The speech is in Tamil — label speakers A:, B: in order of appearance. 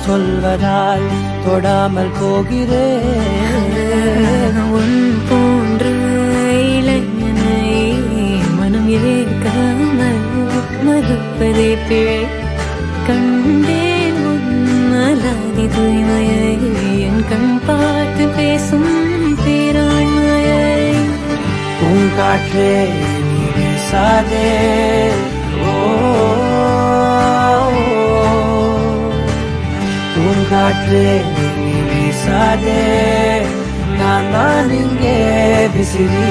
A: சொல்வதால் தொடாமல் போகிறேன்.
B: உன் போன்ற இளைஞனை மனம் ஏற்காமல் மறுப்பதே பிழை. கண்டேன் உன்னலாதி தூய்மையை, என் கண் பார்த்து பேசும் பேராண்மையை.
A: பூங்காற்றே நீ வீசாதே, பூங்காற்றே நீ வீசாதே, நான் தான் இங்கே விசிறி.